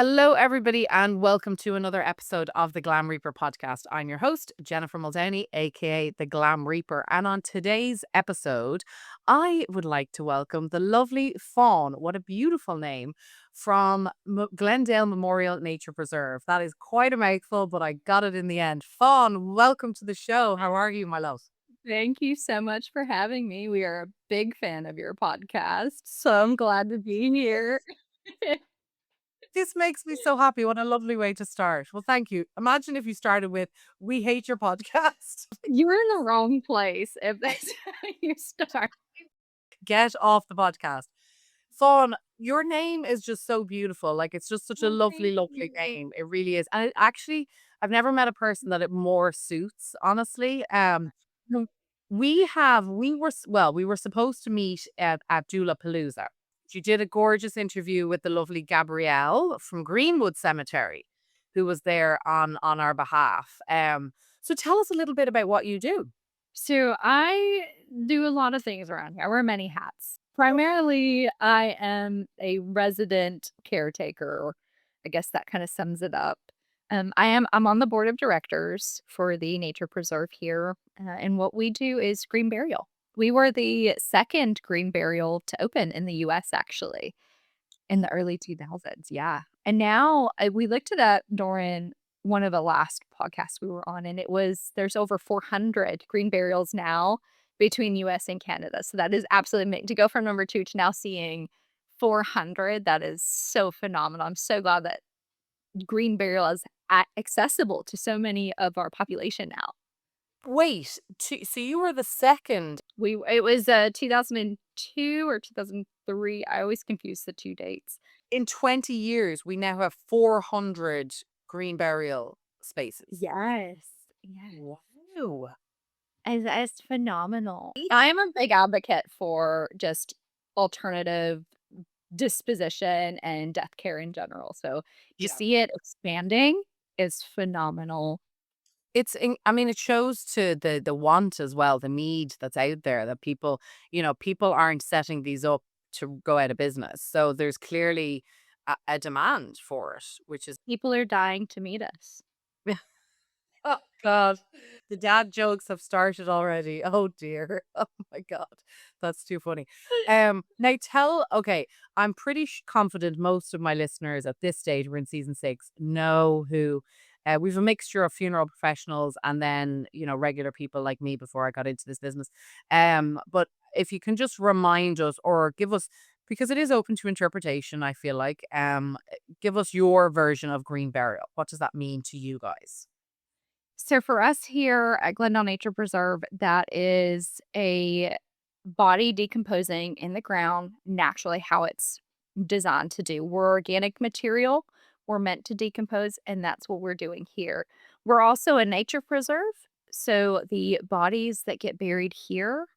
Hello, everybody, and welcome to another episode of the Glam Reaper podcast. I'm your host, Jennifer Muldowney, aka the Glam Reaper. And on today's episode, I would like to welcome the lovely Fawn. What a beautiful name from Glendale Nature Preserve. That is quite a mouthful, but I got it in the end. Fawn, welcome to the show. How are you, my love? Thank you so much for having me. We are a big fan of your podcast, so I'm glad to be here. This makes me so happy. What a lovely way to start. Well, thank you. Imagine if you started with, "We hate your podcast." You're in the wrong place if that's how you start. Get off the podcast. Fawn, your name is just so beautiful. Like, it's just such a Oh, lovely, thank lovely you. name. It really is. And it actually, I've never met a person that it more suits, honestly. No, we were supposed to meet at Dula Palooza. She did a gorgeous interview with the lovely Gabrielle from Greenwood Cemetery, who was there on our behalf. So tell us a little bit about what you do. So I do a lot of things around here. I wear many hats. Primarily, I am a resident caretaker. I guess that kind of sums it up. I'm on the board of directors for the nature preserve here, and what we do is green burial. We were the second green burial to open in the U.S. actually in the early 2000s. Yeah, and now we looked it up during one of the last podcasts we were on, and there's over 400 green burials now between US and Canada. So that is absolutely to go from number 2 to now seeing 400, that is so phenomenal. I'm so glad that green burial is accessible to so many of our population now. Wait, so you were the second It was 2002 or 2003. I always confuse the 2 dates. in 20 years. We now have 400 green burial spaces. Yes. Yes. Wow. It's phenomenal. I am a big advocate for just alternative disposition and death care in general, so to Yeah. see it expanding is phenomenal. I mean, it shows to the want as well, the need that's out there that people aren't setting these up to go out of business. So there's clearly a demand for it, which is People are dying to meet us. oh God. The dad jokes have started already. Oh dear. Oh my God. That's too funny. Now okay, I'm pretty confident most of my listeners at this stage, we're in season 6, know who we've a mixture of funeral professionals and then, regular people like me before I got into this business. But if you can just remind us or give us, because it is open to interpretation, I feel like, give us your version of green burial. What does that mean to you guys? So for us here at Glendale Nature Preserve, that is a body decomposing in the ground naturally how it's designed to do. We're organic material. We're meant to decompose, and that's what we're doing here. We're also a nature preserve. So the bodies that get buried here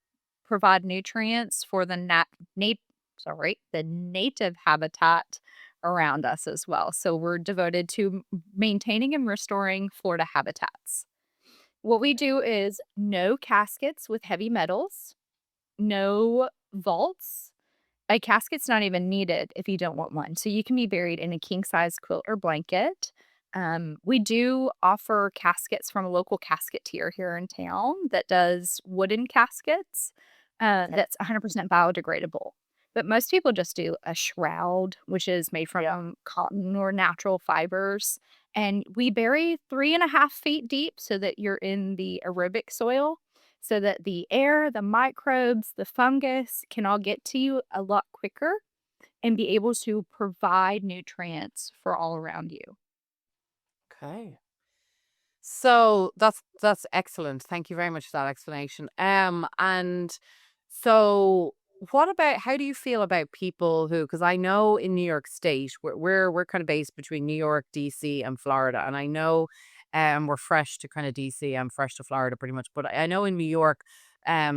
provide nutrients for the native habitat around us as well. So we're devoted to maintaining and restoring Florida habitats. What we do is no caskets with heavy metals, no vaults. A casket's not even needed if you don't want one. So you can be buried in a king size quilt or blanket. We do offer caskets from a local casketeer here in town that does wooden caskets that's 100% biodegradable. But most people just do a shroud, which is made Yeah. from cotton or natural fibers. And we bury 3.5 feet deep so that you're in the aerobic soil so that the air, the microbes, the fungus can all get to you a lot quicker and be able to provide nutrients for all around you. Okay. So that's excellent. Thank you very much for that explanation. And so what about how do you feel about people who, because I know in New York State we're kind of based between New York, DC, and Florida, and I know we're fresh to kind of DC and fresh to Florida pretty much, but I know in New York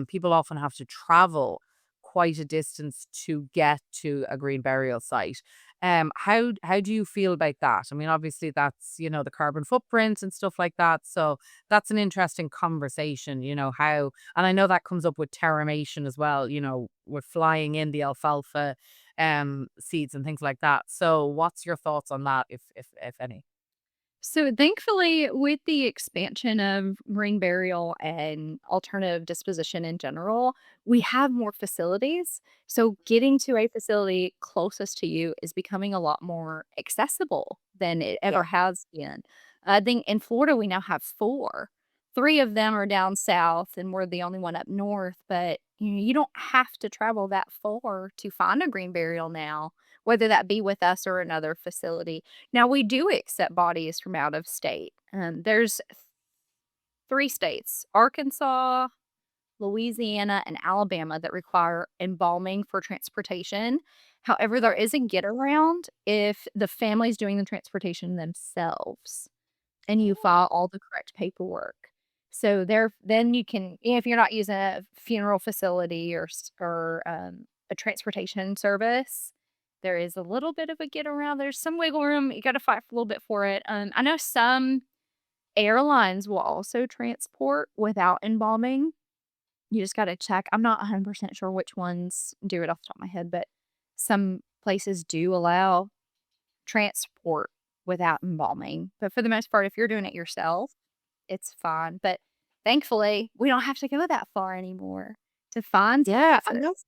people often have to travel quite a distance to get to a green burial site. How do you feel about that? I mean, obviously that's, the carbon footprint and stuff like that. So that's an interesting conversation, how, and I know that comes up with terramation as well, with flying in the alfalfa, seeds and things like that. So what's your thoughts on that, if any? So thankfully, with the expansion of ring burial and alternative disposition in general, we have more facilities. So getting to a facility closest to you is becoming a lot more accessible than it Yeah. ever has been. I think in Florida, we now have four. Three of them are down south, and we're the only one up north. But you don't have to travel that far to find a green burial now, whether that be with us or another facility. Now we do accept bodies from out of state. There's 3 states, Arkansas, Louisiana, and Alabama that require embalming for transportation. However, there is a get around if the family's doing the transportation themselves and you file all the correct paperwork. So there then you can if you're not using a funeral facility or a transportation service, there is a little bit of a get around. There's some wiggle room. You gotta fight a little bit for it. I know some airlines will also transport without embalming. You just gotta check. I'm not 100% sure which ones do it off the top of my head, but some places do allow transport without embalming. But for the most part, if you're doing it yourself, it's fine. But thankfully, we don't have to go that far anymore to find Yeah, and spaces.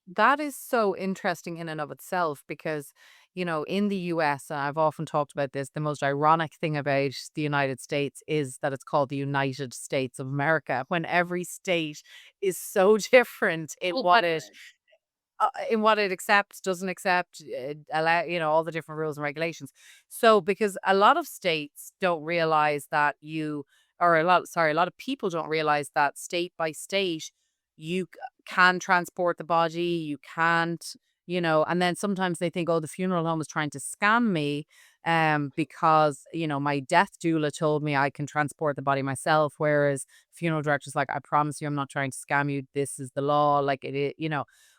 that is so interesting in and of itself because, in the US, and I've often talked about this, the most ironic thing about the United States is that it's called the United States of America when every state is so different Little different. in what it accepts, doesn't accept, allow, all the different rules and regulations. So, because a lot of states don't realize that a lot of people don't realize that state by state, can transport the body, you can't, and then sometimes they think, oh, the funeral home is trying to scam me. Because my death doula told me I can transport the body myself, whereas funeral director's like, I promise you, I'm not trying to scam you. This is the law. Like it.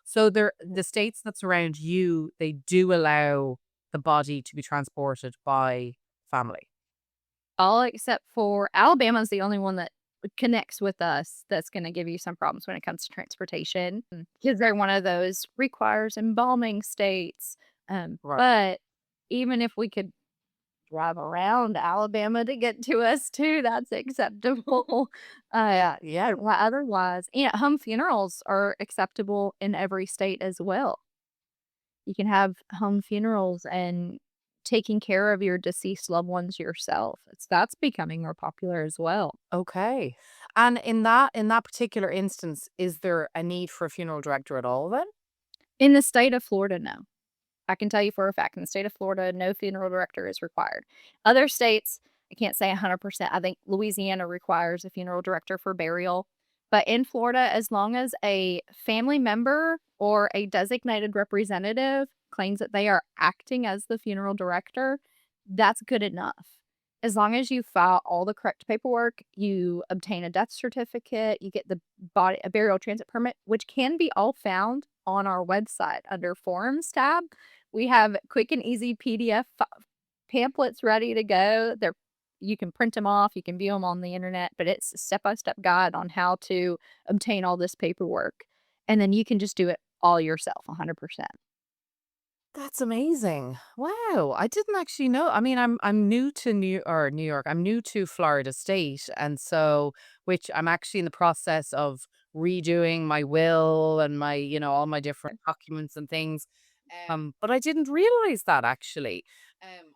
So the states that surround you, they do allow the body to be transported by family. All except for Alabama's the only one that connects with us that's gonna give you some problems when it comes to transportation, because they're one of those requires embalming states. Right. But even if we could drive around Alabama to get to us too, that's acceptable. Yeah, otherwise home funerals are acceptable in every state as well. You can have home funerals and taking care of your deceased loved ones yourself. That's becoming more popular as well. Okay. And in that particular instance, is there a need for a funeral director at all then? In the state of Florida, no. I can tell you for a fact, in the state of Florida, no funeral director is required. Other states, I can't say 100%. I think Louisiana requires a funeral director for burial. But in Florida, as long as a family member or a designated representative claims that they are acting as the funeral director, that's good enough. As long as you file all the correct paperwork, you obtain a death certificate, you get the body a burial transit permit, which can be all found on our website under forms tab. We have quick and easy PDF pamphlets ready to go. You can print them off, you can view them on the internet, but it's a step-by-step guide on how to obtain all this paperwork, and then you can just do it all yourself 100%. That's amazing. Wow. I didn't actually know. I mean, I'm new to New York. I'm new to Florida State. And so which I'm actually in the process of redoing my will and my, all my different documents and things. But I didn't realize that actually.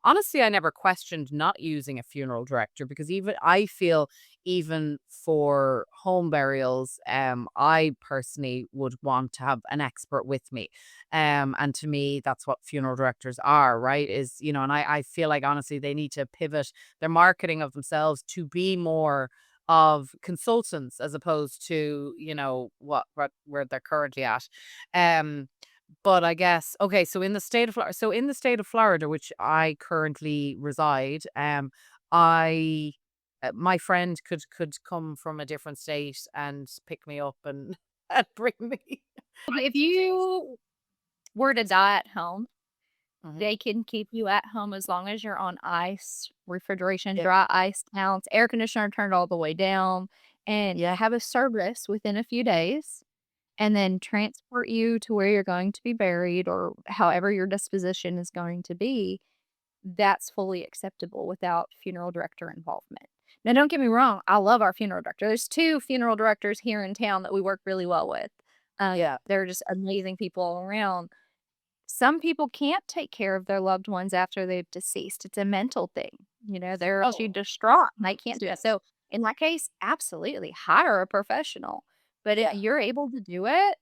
Honestly, I never questioned not using a funeral director because even I feel even for home burials, I personally would want to have an expert with me. And to me, that's what funeral directors are, right? And I feel like honestly, they need to pivot their marketing of themselves to be more of consultants as opposed to, what where they're currently at. Um, but I guess okay, so in the state of Florida, which I currently reside, I my friend could come from a different state and pick me up and and bring me. If you were to die at home, Mhm. they can keep you at home as long as you're on ice, refrigeration, Yeah. dry ice counts, air conditioner turned all the way down, and Yeah. have a service within a few days. and then transport you to where you're going to be buried or however your disposition is going to be, that's fully acceptable without funeral director involvement. Now, don't get me wrong, I love our funeral director. There's 2 funeral directors here in town that we work really well with. Yeah. They're just amazing people all around. Some people can't take care of their loved ones after they've deceased. It's a mental thing. They're too Oh, distraught and they can't do it. yes. So, in that case, absolutely hire a professional. But if Yeah. you're able to do it,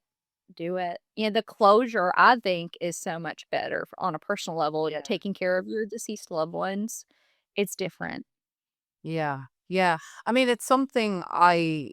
do it. The closure, I think, is so much better on a personal level, Yeah. taking care of your deceased loved ones. It's different. Yeah. Yeah. I mean, it's something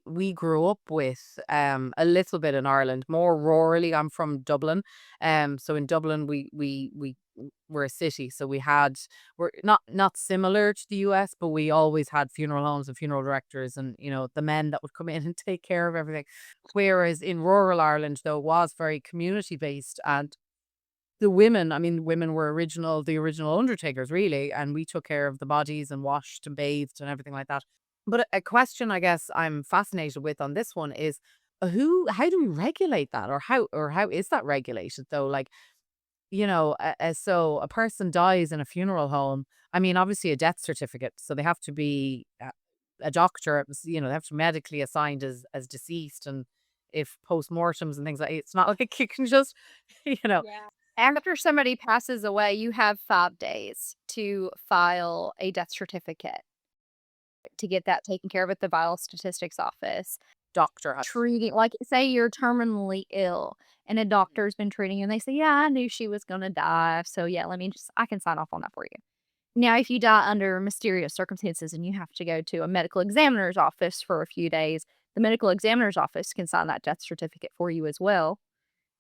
we grew up with a little bit in Ireland, more rurally. I'm from Dublin. So in Dublin we're a city. So we're not similar to the US, but we always had funeral homes and funeral directors and the men that would come in and take care of everything. Whereas in rural Ireland, though, it was very community based, and the women, I mean, women were the original undertakers, really, and we took care of the bodies and washed and bathed and everything like that. But a question I guess I'm fascinated with on this one is how do we regulate that, or how is that regulated though? Like, so a person dies in a funeral home. I mean, obviously a death certificate, so they have to be a doctor. They have to be medically assigned as deceased, and if post-mortems and things like it's not like you can just, you know, Yeah. After somebody passes away, you have 5 days to file a death certificate to get that taken care of at the vital statistics office. doctor has. Treating like, say you're terminally ill and a doctor's been treating you and they say, "Yeah, I knew she was gonna die, so yeah, let me just I can sign off on that for you." Now, if you die under mysterious circumstances and you have to go to a medical examiner's office for a few days, the medical examiner's office can sign that death certificate for you as well.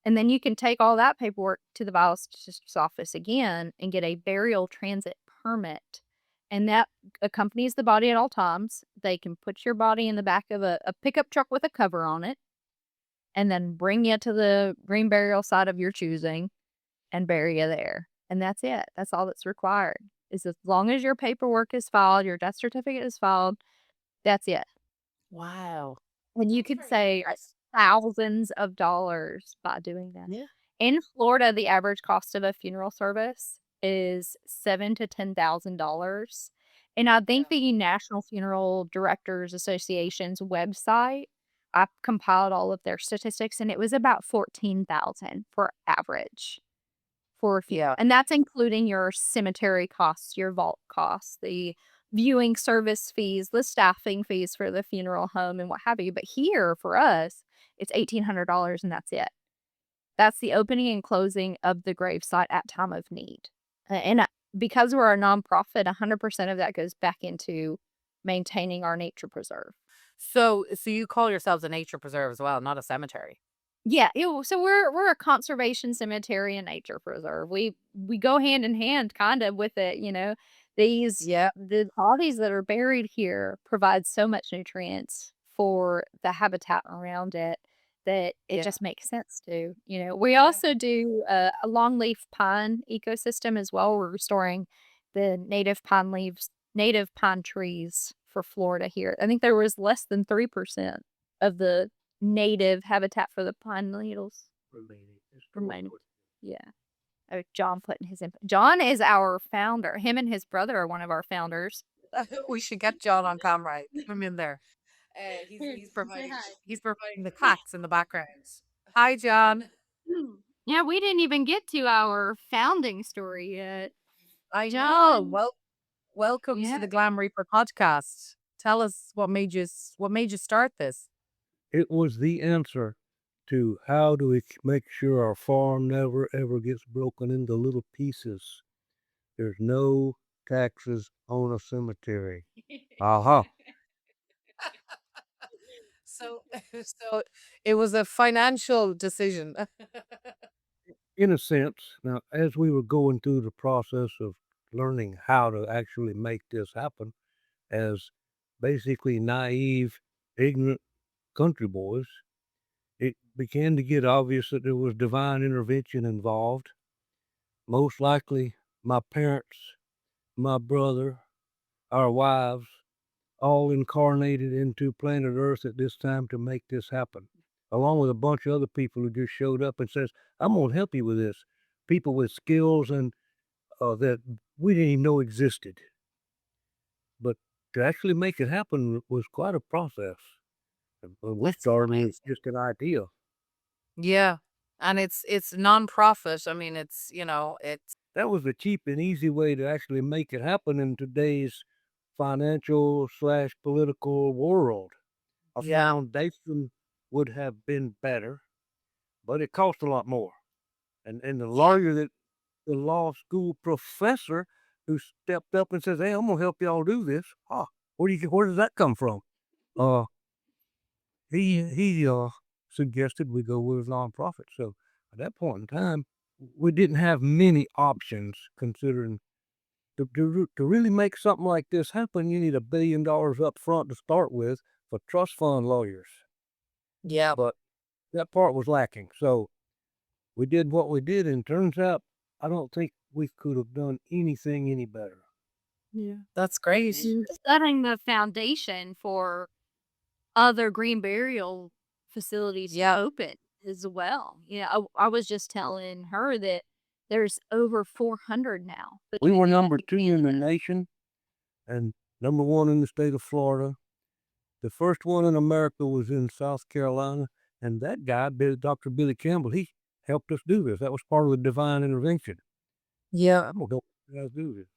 And then you can take all that paperwork to the biologist's office again and get a burial transit permit. And that accompanies the body at all times. They can put your body in the back of a pickup truck with a cover on it and then bring you to the green burial site of your choosing and bury you there. And that's it. That's all that's required. Is as long as your paperwork is filed, your death certificate is filed, that's it. Wow. And you That's could very save interesting. thousands of dollars by doing that. Yeah. In Florida, the average cost of a funeral service is seven to $10,000. And I Yeah. think the National Funeral Directors Association's website, I compiled all of their statistics and it was about 14,000 for average for a funeral. Yeah. And that's including your cemetery costs, your vault costs, the viewing service fees, the staffing fees for the funeral home and what have you. But here for us, it's $1,800 and that's it. That's the opening and closing of the gravesite at time of need. Because we're a nonprofit, 100% of that goes back into maintaining our nature preserve. So you call yourselves a nature preserve as well, not a cemetery? Yeah, ew, so we're a conservation cemetery and nature preserve. We go hand in hand kind of with it. Yeah. The bodies that are buried here provide so much nutrients for the habitat around it that it Yeah. just makes sense to. We Yeah. also do a longleaf pine ecosystem as well. We're restoring the native pine trees for Florida here. I think there was less than 3% of the native habitat for the pine needles remaining. Yeah. Oh, John putting his input. John is our founder. Him and his brother are one of our founders. We should get John on camera. Keep him in there. Here, say hi. He's providing the clacks in the background. Hi, John. Yeah, we didn't even get to our founding story yet. I know. John. Well, welcome to Yeah. the Glam Reaper podcast. Tell us what made you start this. It was the answer to how do we make sure our farm never ever gets broken into little pieces. There's no taxes on a cemetery. Aha. So, so it was a financial decision. In a sense, now, as we were going through the process of learning how to actually make this happen, as basically naive, ignorant country boys, it began to get obvious that there was divine intervention involved. Most likely, my parents, my brother, our wives, all incarnated into planet Earth at this time to make this happen. along with a bunch of other people who just showed up and says, "I'm gonna help you with this." People with skills and that we didn't even know existed. But to actually make it happen was quite a process. And when we That's started, it was amazing. just an idea. Yeah. And it's nonprofit. I mean, it's That was a cheap and easy way to actually make it happen in today's financial slash political world. A yeah. foundation would have been better, but it cost a lot more. And the Yeah. lawyer that the law school professor who stepped up and says, "Hey, I'm gonna help y'all do this." Ah, where does that come from? Uh, he suggested we go with a nonprofit. So at that point in time, we didn't have many options considering to really make something like this happen, you need $1 billion up front to start with for trust fund lawyers. Yeah. But that part was lacking. So we did what we did, and turns out I don't think we could have done anything any better. Yeah. That's great. And setting the foundation for other green burial facilities to Yeah. open as well. I was just telling her that there's over 400 now We between were the US number and 2 in the Canada. nation and number 1 in the state of Florida. The first one in America was in South Carolina, and that guy, Dr. Billy Campbell, he helped us do this. That was part of the divine intervention. Yeah. I'm gonna help you guys do this.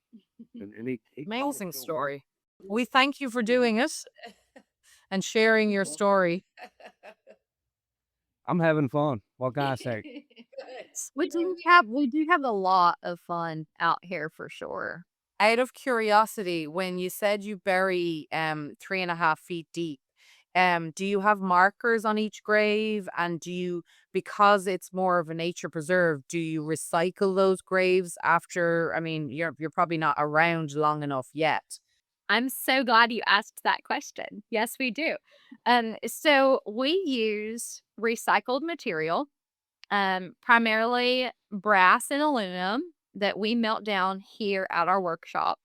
And he taught us Amazing so well. story. We thank you for doing it and sharing your story. I'm having fun. What can I say? We do have a lot of fun out here for sure. Out of curiosity, when you said you bury 3.5 feet deep, do you have markers on each grave? And because it's more of a nature preserve, do you recycle those graves after? I mean, you're probably not around long enough yet. I'm so glad you asked that question. Yes, we do. So we use recycled material, primarily brass and aluminum that we melt down here at our workshop.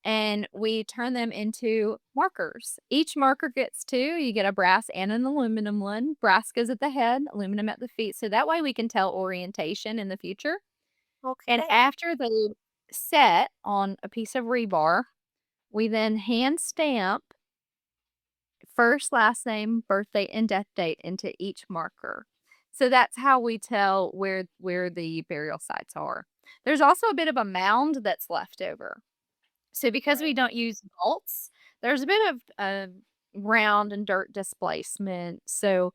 And we turn them into markers. Each marker gets two. You get a brass and an aluminum one. Brass goes at the head, aluminum at the feet. So that way we can tell orientation in the future. And Okay. after they set on a piece of rebar, we then hand stamp first, last name, birthday, and death date into each marker. So that's how we tell where the burial sites are. There's also a bit of a mound that's left over. So because we Right. don't use vaults, there's a bit of ground and dirt displacement. So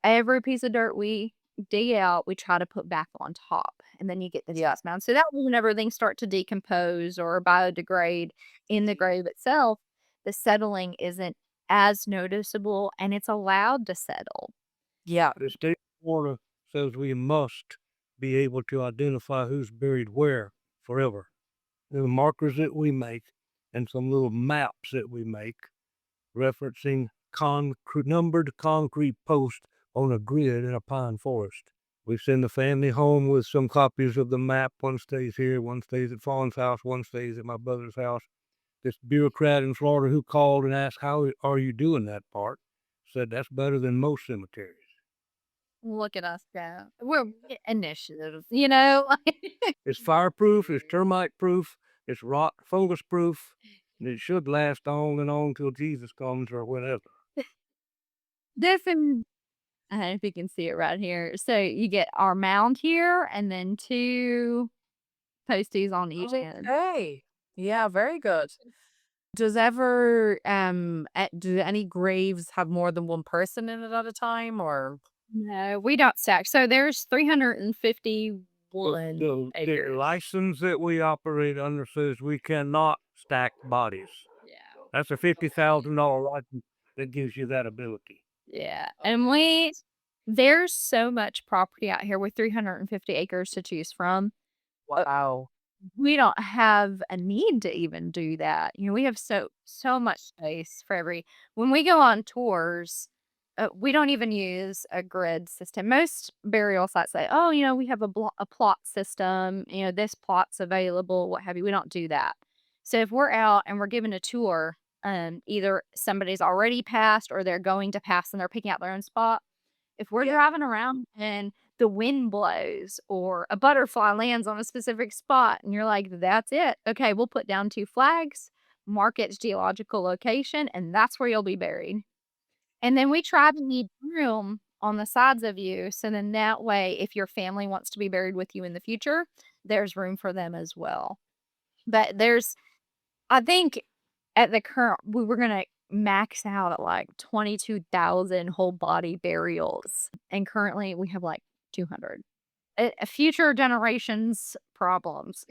every piece of dirt we dig out, we try to put back on top, and then you get the Yeah. test mound. So that way whenever things start to decompose or biodegrade in the grave itself, the settling isn't as noticeable and it's allowed to settle. Yeah. The state of Florida says we must be able to identify who's buried where forever. The markers that we make and some little maps that we make referencing numbered concrete posts on a grid in a pine forest. We send the family home with some copies of the map. One stays here, one stays at Fawn's house, one stays at my brother's house. This bureaucrat in Florida who called and asked, "How are you doing that part?" said, "That's better than most cemeteries." Look at us go. We're initiatives. It's fireproof, it's termite proof, it's rot fungus proof, and it should last on and on till Jesus comes or whenever. Different. I don't know if you can see it right here. So you get our mound here and then two posties on each end. Okay. Yeah, very good. Does ever do any graves have more than one person in it at a time, or No, we don't stack. So there's But 351 the acres. license that we operate under says we cannot stack bodies. Yeah. That's a $50,000 license that gives you that ability. Yeah. And there's so much property out here with 350 acres to choose from. wow? We don't have a need to even do that. We have so much space for when we go on tours, we don't even use a grid system. Most burial sites say, "Oh, we have a plot system. This plot's available, what have you." We don't do that. So if we're out and we're given a tour, either somebody's already passed or they're going to pass and they're picking out their own spot, If we're Yeah. driving around and the wind blows or a butterfly lands on a specific spot and you're like, that's it. Okay, we'll put down 2 flags, mark its geological location, and that's where you'll be buried. And then we try to leave room on the sides of you, so then that way, if your family wants to be buried with you in the future, there's room for them as well. But there's I think at the current we were gonna max out at, like, 22,000 whole body burials, and currently we have, like, 200. Future generations' problems.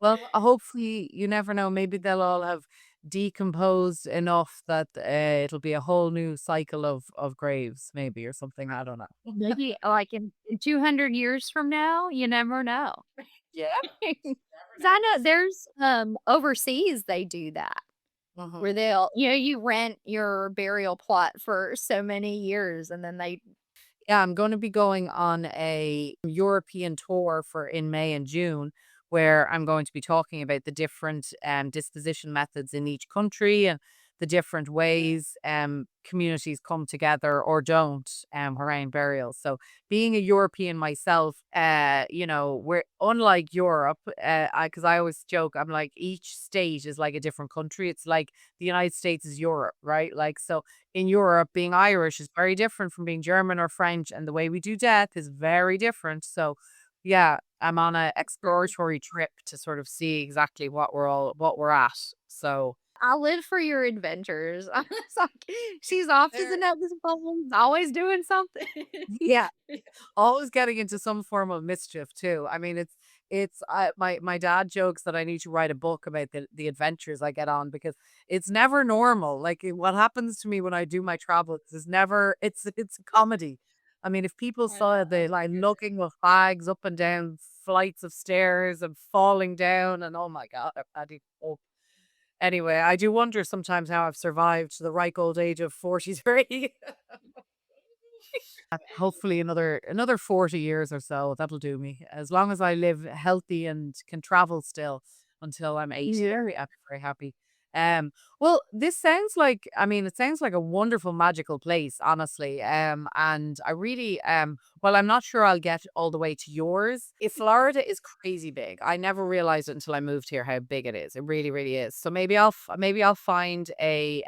Well, hopefully, you never know. Maybe they'll all have decomposed enough that it'll be a whole new cycle of graves, maybe, or something. I don't know. Maybe, like, in 200 years from now, you never know. Yeah. 'Cause I know there's, overseas, they do that, Mhm. where they'll you rent your burial plot for so many years, and then they Yeah, I'm going to be going on a European tour for in May and June, where I'm going to be talking about the different disposition methods in each country and the different ways communities come together or don't around burials. So, being a European myself, we're unlike Europe. Because I always joke, I'm like each state is like a different country. It's like the United States is Europe, right? Like so in Europe, being Irish is very different from being German or French, and the way we do death is very different. So, yeah, I'm on a exploratory trip to sort of see exactly what we're at. So, I live for your adventures. I was like, she's off to the there, next phone, always doing something. yeah, always getting into some form of mischief too. I mean, it's my dad jokes that I need to write a book about the adventures I get on because it's never normal. Like what happens to me when I do my travels is never it's a comedy. I mean, if people I saw the know. like looking with flags up and down flights of stairs and falling down and oh my god, anyway, I do wonder sometimes how I've survived to the ripe old age of 43. Hopefully another 40 years or so, that'll do me. As long as I live healthy and can travel still until I'm 80, Yeah. I'll be very happy. Um, well, this sounds like I mean, it sounds like a wonderful magical place, honestly. And I really well, I'm not sure I'll get all the way to yours. If Florida is crazy big. I never realized it until I moved here how big it is. It really, really is. So maybe I'll find a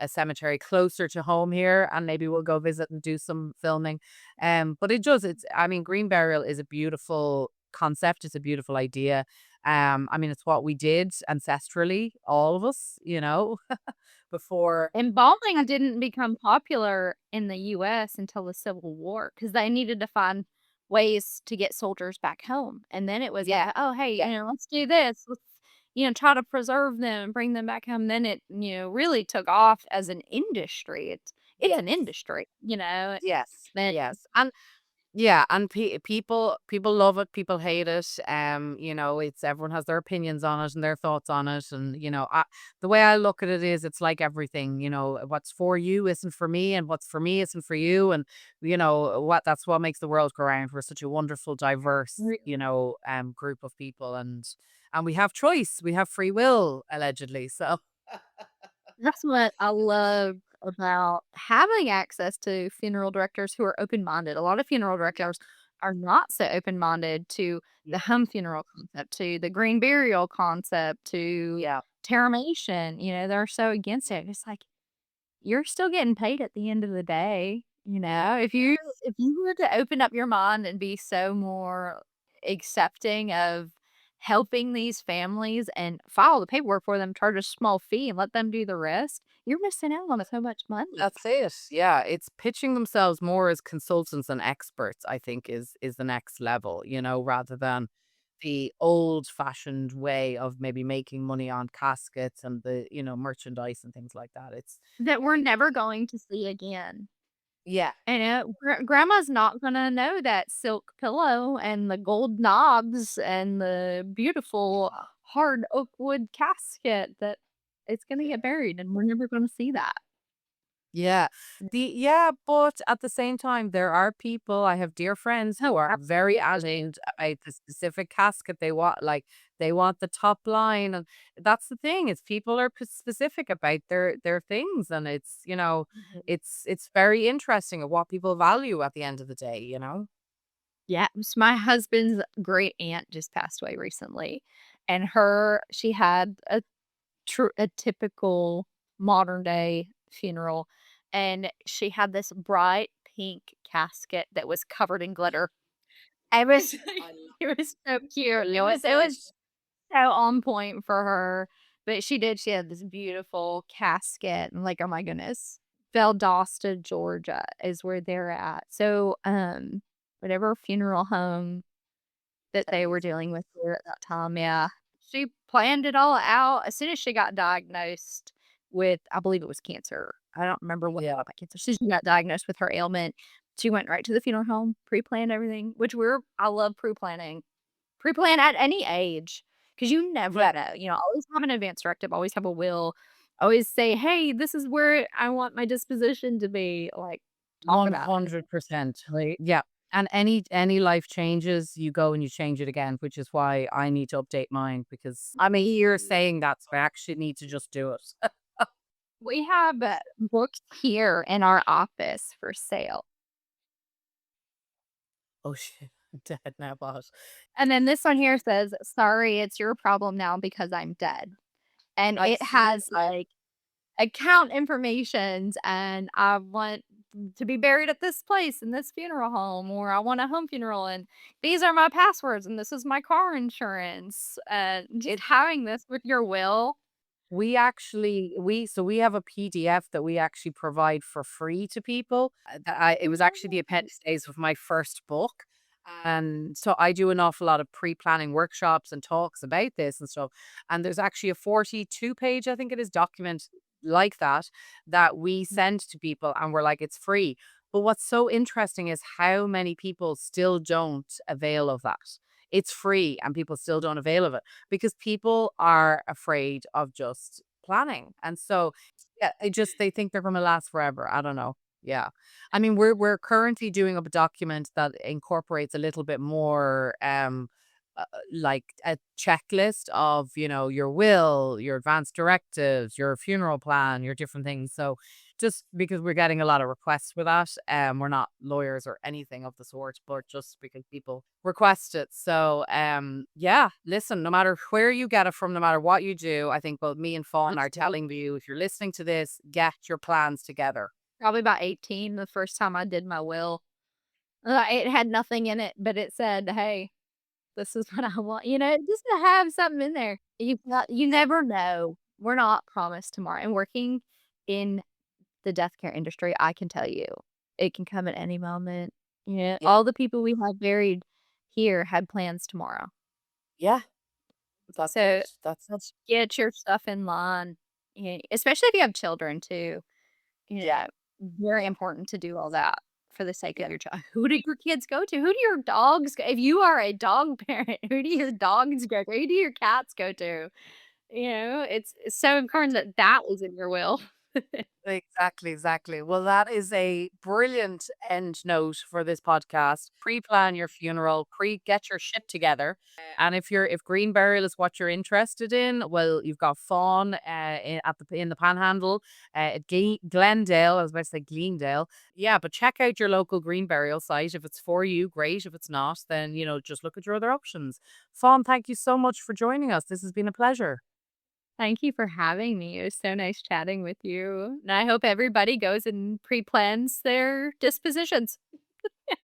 cemetery closer to home here and maybe we'll go visit and do some filming. But it's I mean, green burial is a beautiful concept. It's a beautiful idea. I mean, it's what we did ancestrally, all of us, before. Embalming didn't become popular in the US until the Civil War because they needed to find ways to get soldiers back home, and then it was Yeah, like, "Oh, hey, yeah, let's do this. Let's, try to preserve them and bring them back home." Then it, really took off as an industry. It's an yes, industry, yes, then yes. And yeah, and people love it, people hate it. It's everyone has their opinions on it and their thoughts on it. And the way I look at it is, it's like everything. What's for you isn't for me, and what's for me isn't for you. And that's what makes the world go round. We're such a wonderful, diverse, re group of people, and we have choice, we have free will, allegedly. So that's what I love about having access to funeral directors who are open-minded. A lot of funeral directors are not so open-minded to the yeah, home funeral concept, to the green burial concept, to yeah, termination. They're so against it. It's like you're still getting paid at the end of the day. If you were to open up your mind and be so more accepting of helping these families and file the paperwork for them, charge a small fee and let them do the rest, you're missing out on so much money. that's it. Yeah, it's pitching themselves more as consultants and experts, I think is the next level, rather than the old-fashioned way of maybe making money on caskets and merchandise and things like that. It's That we're never going to see again. yeah. And, grandma's not gonna know that silk pillow and the gold knobs and the beautiful hard oak wood casket that it's gonna get buried, and we're never gonna see that. Yeah. But at the same time, there are people, I have dear friends who are very adamant about the specific casket they want. Like They want the top line, and that's the thing. It's people are specific about their things, and it's very interesting of what people value at the end of the day. Yeah, my husband's great aunt just passed away recently, and she had a typical modern day funeral, and she had this bright pink casket that was covered in glitter. It was it was so cute. It was so on point for her. But she had this beautiful casket and like, oh my goodness. Valdosta, Georgia is where they're at. So, whatever funeral home that they were dealing with there at that time, yeah. She planned it all out as soon as she got diagnosed with, I believe it was cancer. I don't remember what Yeah. about cancer. She got diagnosed with her ailment. She went right to the funeral home, pre-planned everything, which I love pre-planning. Pre-plan at any age, because you never Yeah. know, always have an advance directive, always have a will, always say, "Hey, this is where I want my disposition to be," like, talk about it. 100%. Like, yeah. And any life changes, you go and you change it again, which is why I need to update mine because I'm a year saying that, so I actually need to just do it. We have, books here in our office for sale, Oh shit, I'm dead now, boss. and then this one here says, "Sorry, it's your problem now because I'm dead," and I it see. has, like, account informations, and I want to be buried at this place in this funeral home, or I want a home funeral, and these are my passwords, and this is my car insurance. Just having this with your will. We have a PDF that we actually provide for free to people. It was actually the appendices of my first book. And so I do an awful lot of pre-planning workshops and talks about this and stuff. And there's actually a 42-page, I think it is, document like that we send to people and we're like, it's free. But what's so interesting is how many people still don't avail of that. It's free and people still don't avail of it because people are afraid of just planning. And so, yeah, they think they're going to last forever. I don't know. Yeah. I mean, we're currently doing a document that incorporates a little bit more like a checklist of, your will, your advance directives, your funeral plan, your different things. So just because we're getting a lot of requests for that, we're not lawyers or anything of the sort, but just because people request it. So yeah, listen, no matter where you get it from, no matter what you do, I think both me and Fawn are telling you, if you're listening to this, get your plans together. Probably about 18 the first time I did my will. It had nothing in it, but it said, "Hey, this is what I want," just to have something in there. You never know. We're not promised tomorrow, and working in the death care industry, I can tell you, it can come at any moment. Yeah, Yeah. all the people we have buried here had plans tomorrow. Yeah. That's So, it. That's it. get your stuff in line, especially if you have children too. Yeah. Very important to do all that for the sake of Yeah. your child. Who do your kids go to? Who do your dogs go if you are a dog parent, who do your dogs go to? Who do your cats go to? It's so important that that was in your will. Exactly, exactly. Well, that is a brilliant end note for this podcast. Pre-plan your funeral, get your shit together. And if green burial is what you're interested in, well, you've got Fawn in the Panhandle, at Glendale. I was about to say Glendale. Yeah, but check out your local green burial site. If it's for you, great. If it's not, then just look at your other options. Fawn, thank you so much for joining us. This has been a pleasure. Thank you for having me. It was so nice chatting with you. And I hope everybody goes and pre-plans their dispositions.